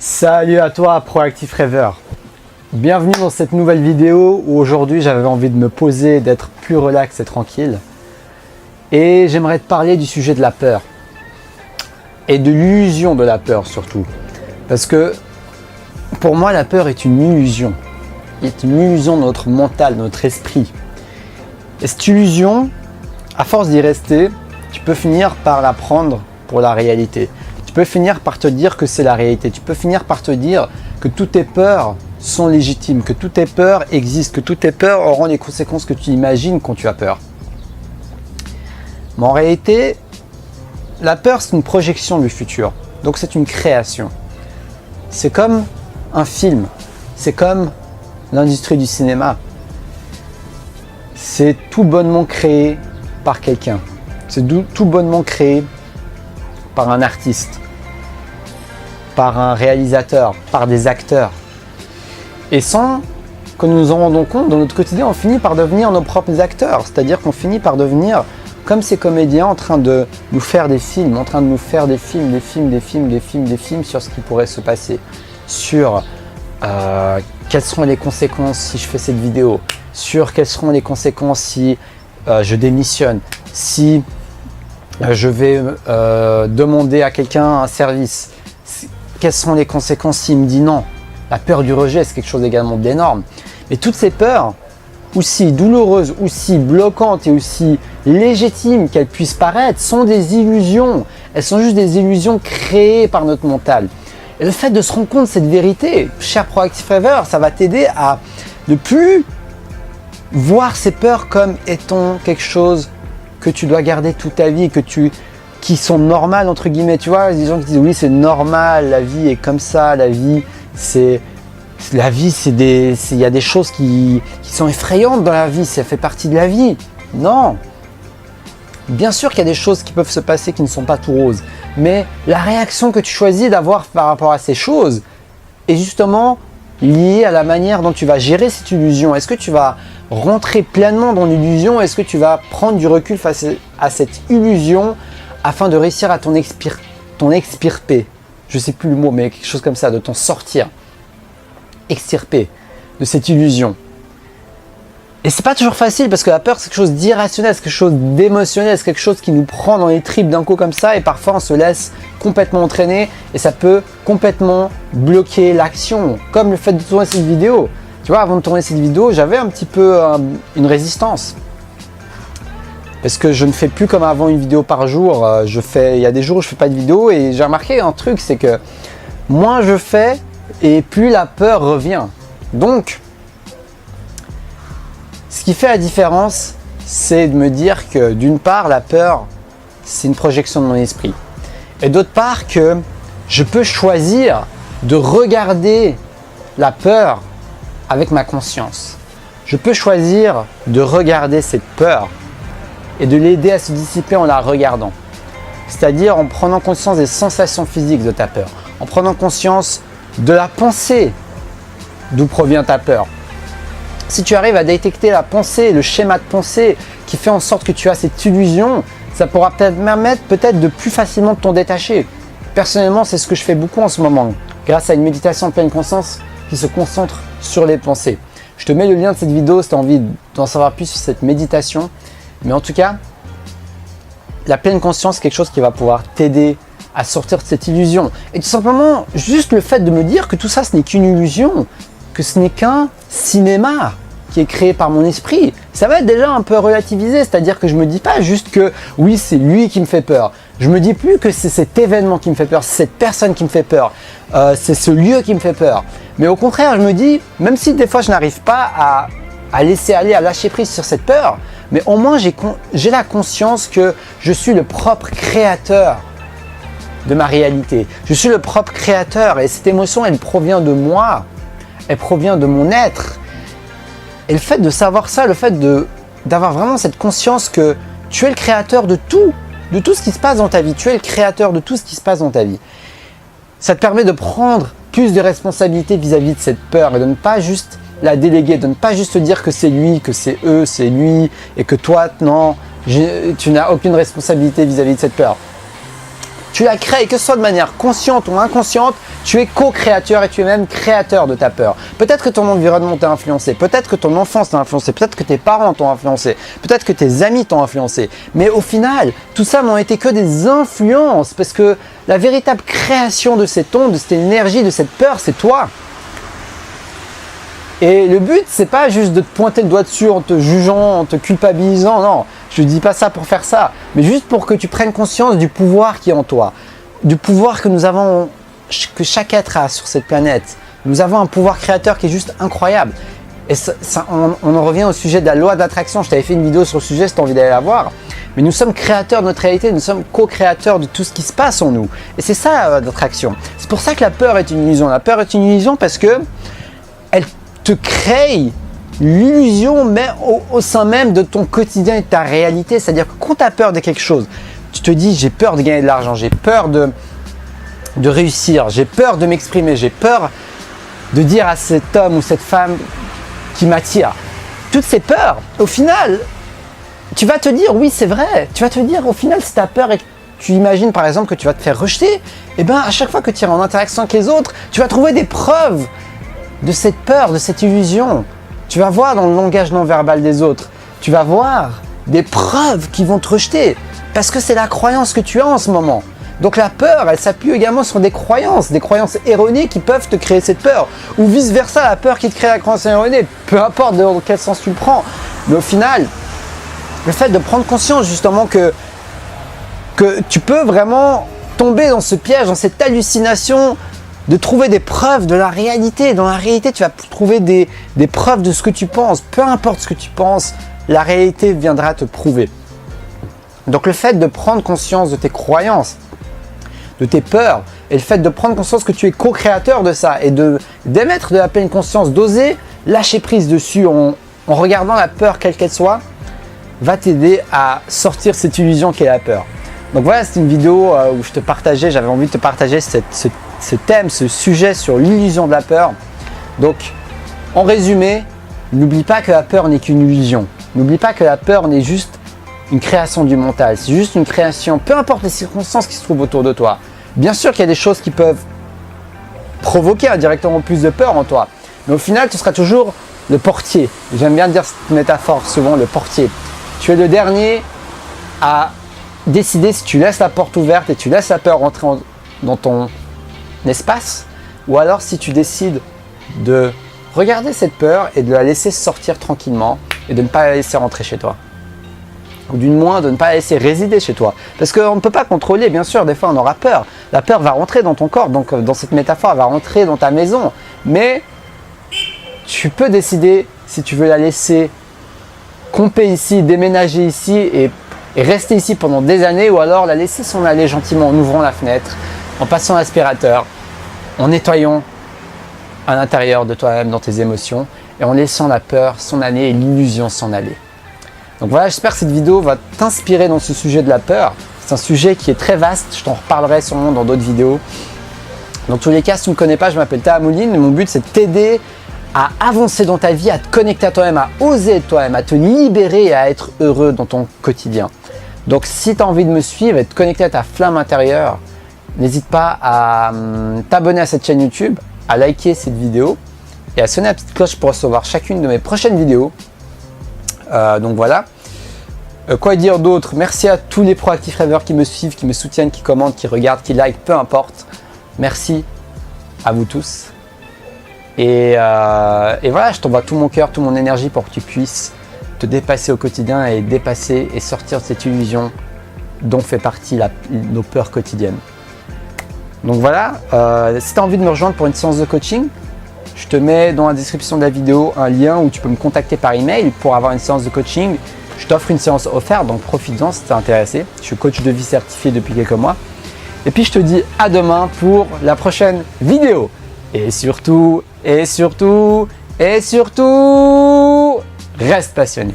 Salut à toi, proactif rêveur. Bienvenue dans cette nouvelle vidéo où aujourd'hui j'avais envie de me poser, d'être plus relax et tranquille. Et j'aimerais te parler du sujet de la peur. Et de l'illusion de la peur surtout. Parce que pour moi la peur est une illusion. C'est une illusion de notre mental, de notre esprit. Et cette illusion, à force d'y rester, tu peux finir par la prendre pour la réalité. Tu peux finir par te dire que c'est la réalité. Tu peux finir par te dire que toutes tes peurs sont légitimes, que toutes tes peurs existent, que toutes tes peurs auront les conséquences que tu imagines quand tu as peur. Mais en réalité, la peur, c'est une projection du futur. Donc c'est une création. C'est comme un film. C'est comme l'industrie du cinéma. C'est tout bonnement créé par quelqu'un. C'est tout bonnement créé par un artiste, par un réalisateur, par des acteurs. Et sans que nous nous en rendons compte, dans notre quotidien, on finit par devenir nos propres acteurs. C'est-à-dire qu'on finit par devenir comme ces comédiens en train de nous faire des films, en train de nous faire des films sur ce qui pourrait se passer, sur quelles seront les conséquences si je fais cette vidéo, sur quelles seront les conséquences si je démissionne, si je vais demander à quelqu'un un service, quelles seront les conséquences s'il me dit non. La peur du rejet, c'est quelque chose également d'énorme. Mais toutes ces peurs, aussi douloureuses, aussi bloquantes et aussi légitimes qu'elles puissent paraître, sont des illusions. Elles sont juste des illusions créées par notre mental. Et le fait de se rendre compte de cette vérité, cher proactif rêveur, ça va t'aider à ne plus voir ces peurs comme étant quelque chose que tu dois garder toute ta vie, qui sont normales entre guillemets. Tu vois, des gens qui disent oui c'est normal, la vie est comme ça, la vie il y a des choses qui sont effrayantes dans la vie, ça fait partie de la vie. Non. Bien sûr qu'il y a des choses qui peuvent se passer qui ne sont pas tout roses, mais la réaction que tu choisis d'avoir par rapport à ces choses est justement liée à la manière dont tu vas gérer cette illusion. Est-ce que tu vas rentrer pleinement dans l'illusion? Est-ce que tu vas prendre du recul face à cette illusion afin de réussir à t'en extirper? Je ne sais plus le mot, mais quelque chose comme ça, de t'en sortir, extirper de cette illusion. Et c'est pas toujours facile parce que la peur c'est quelque chose d'irrationnel, c'est quelque chose d'émotionnel, c'est quelque chose qui nous prend dans les tripes d'un coup comme ça et parfois on se laisse complètement entraîner et ça peut complètement bloquer l'action, comme le fait de tourner cette vidéo. Tu vois, avant de tourner cette vidéo, j'avais un petit peu une résistance. Parce que je ne fais plus comme avant une vidéo par jour. Il y a des jours où je ne fais pas de vidéo et j'ai remarqué un truc, c'est que moins je fais et plus la peur revient. Donc, ce qui fait la différence, c'est de me dire que d'une part, la peur, c'est une projection de mon esprit. Et d'autre part, que je peux choisir de regarder la peur avec ma conscience. Je peux choisir de regarder cette peur et de l'aider à se dissiper en la regardant. C'est-à-dire en prenant conscience des sensations physiques de ta peur, en prenant conscience de la pensée d'où provient ta peur. Si tu arrives à détecter la pensée, le schéma de pensée qui fait en sorte que tu as cette illusion, ça pourra peut-être permettre de plus facilement de t'en détacher. Personnellement, c'est ce que je fais beaucoup en ce moment, grâce à une méditation en pleine conscience qui se concentre sur les pensées. Je te mets le lien de cette vidéo si tu as envie d'en savoir plus sur cette méditation. Mais en tout cas, la pleine conscience, c'est quelque chose qui va pouvoir t'aider à sortir de cette illusion. Et tout simplement, juste le fait de me dire que tout ça, ce n'est qu'une illusion, que ce n'est qu'un cinéma qui est créé par mon esprit, ça va être déjà un peu relativisé. C'est-à-dire que je me dis pas juste que oui, c'est lui qui me fait peur. Je me dis plus que c'est cet événement qui me fait peur, c'est cette personne qui me fait peur, c'est ce lieu qui me fait peur. Mais au contraire, je me dis, même si des fois je n'arrive pas à laisser aller, à lâcher prise sur cette peur, mais au moins j'ai la conscience que je suis le propre créateur de ma réalité. Je suis le propre créateur et cette émotion, elle provient de moi, elle provient de mon être. Et le fait de savoir ça, le fait d'avoir vraiment cette conscience que tu es le créateur de tout ce qui se passe dans ta vie, tu es le créateur de tout ce qui se passe dans ta vie. Ça te permet de prendre plus de responsabilité vis-à-vis de cette peur et de ne pas juste la déléguer, de ne pas juste te dire que c'est lui, que c'est eux, c'est lui et que toi, non, tu n'as aucune responsabilité vis-à-vis de cette peur. Tu la crées, que ce soit de manière consciente ou inconsciente, tu es co-créateur et tu es même créateur de ta peur. Peut-être que ton environnement t'a influencé, peut-être que ton enfance t'a influencé, peut-être que tes parents t'ont influencé, peut-être que tes amis t'ont influencé. Mais au final, tout ça n'ont été que des influences parce que la véritable création de cette onde, de cette énergie, de cette peur, c'est toi. Et le but, c'est pas juste de te pointer le doigt dessus en te jugeant, en te culpabilisant, non. Je ne dis pas ça pour faire ça, mais juste pour que tu prennes conscience du pouvoir qui est en toi, du pouvoir que nous avons, que chaque être a sur cette planète. Nous avons un pouvoir créateur qui est juste incroyable. Et on en revient au sujet de la loi d'attraction. Je t'avais fait une vidéo sur le sujet si tu as envie d'aller la voir. Mais nous sommes créateurs de notre réalité, nous sommes co-créateurs de tout ce qui se passe en nous. Et c'est ça l'attraction. C'est pour ça que la peur est une illusion. La peur est une illusion parce que elle te crée l'illusion mais au sein même de ton quotidien et de ta réalité. C'est-à-dire que quand tu as peur de quelque chose, tu te dis j'ai peur de gagner de l'argent, j'ai peur de réussir, j'ai peur de m'exprimer, j'ai peur de dire à cet homme ou cette femme qui m'attire. Toutes ces peurs, au final, tu vas te dire oui c'est vrai, tu vas te dire au final si tu as peur et que tu imagines par exemple que tu vas te faire rejeter, et bien à chaque fois que tu es en interaction avec les autres, tu vas trouver des preuves de cette peur, de cette illusion. Tu vas voir dans le langage non verbal des autres, tu vas voir des preuves qui vont te rejeter parce que c'est la croyance que tu as en ce moment. Donc la peur, elle s'appuie également sur des croyances erronées qui peuvent te créer cette peur. Ou vice versa, la peur qui te crée la croyance erronée, peu importe dans quel sens tu le prends. Mais au final, le fait de prendre conscience justement que tu peux vraiment tomber dans ce piège, dans cette hallucination de trouver des preuves de la réalité. Dans la réalité, tu vas trouver des preuves de ce que tu penses. Peu importe ce que tu penses, la réalité viendra te prouver. Donc le fait de prendre conscience de tes croyances, de tes peurs, et le fait de prendre conscience que tu es co-créateur de ça, et d'émettre de la pleine conscience, d'oser lâcher prise dessus en regardant la peur quelle qu'elle soit, va t'aider à sortir cette illusion qu'est la peur. Donc voilà, c'est une vidéo où je te partageais, j'avais envie de te partager ce thème, ce sujet sur l'illusion de la peur. Donc, en résumé, n'oublie pas que la peur n'est qu'une illusion. N'oublie pas que la peur n'est juste une création du mental. C'est juste une création, peu importe les circonstances qui se trouvent autour de toi. Bien sûr qu'il y a des choses qui peuvent provoquer indirectement plus de peur en toi. Mais au final, tu seras toujours le portier. J'aime bien dire cette métaphore souvent, le portier. Tu es le dernier à décider si tu laisses la porte ouverte et tu laisses la peur rentrer dans ton espace, ou alors si tu décides de regarder cette peur et de la laisser sortir tranquillement et de ne pas la laisser rentrer chez toi. Ou du moins de ne pas la laisser résider chez toi. Parce qu'on ne peut pas contrôler, bien sûr, des fois on aura peur. La peur va rentrer dans ton corps, donc dans cette métaphore, elle va rentrer dans ta maison. Mais tu peux décider si tu veux la laisser camper ici, déménager ici et rester ici pendant des années, ou alors la laisser s'en aller gentiment en ouvrant la fenêtre, en passant l'aspirateur, en nettoyant à l'intérieur de toi-même, dans tes émotions, et en laissant la peur s'en aller et l'illusion s'en aller. Donc voilà, j'espère que cette vidéo va t'inspirer dans ce sujet de la peur. C'est un sujet qui est très vaste, je t'en reparlerai sûrement dans d'autres vidéos. Dans tous les cas, si tu ne me connais pas, je m'appelle Taha Mouline, et mon but c'est de t'aider à avancer dans ta vie, à te connecter à toi-même, à oser être toi-même, à te libérer et à être heureux dans ton quotidien. Donc si tu as envie de me suivre et de te connecter à ta flamme intérieure, n'hésite pas à t'abonner à cette chaîne YouTube, à liker cette vidéo et à sonner la petite cloche pour recevoir chacune de mes prochaines vidéos. Donc voilà. Quoi dire d'autre? Merci à tous les proactifs rêveurs qui me suivent, qui me soutiennent, qui commentent, qui regardent, qui likent, peu importe. Merci à vous tous. Et voilà, je t'envoie tout mon cœur, toute mon énergie pour que tu puisses te dépasser au quotidien et dépasser et sortir de cette illusion dont fait partie nos peurs quotidiennes. Donc voilà, si tu as envie de me rejoindre pour une séance de coaching, je te mets dans la description de la vidéo un lien où tu peux me contacter par email pour avoir une séance de coaching. Je t'offre une séance offerte, donc profite-en si tu es intéressé. Je suis coach de vie certifié depuis quelques mois. Et puis je te dis à demain pour la prochaine vidéo. Et surtout, reste passionné.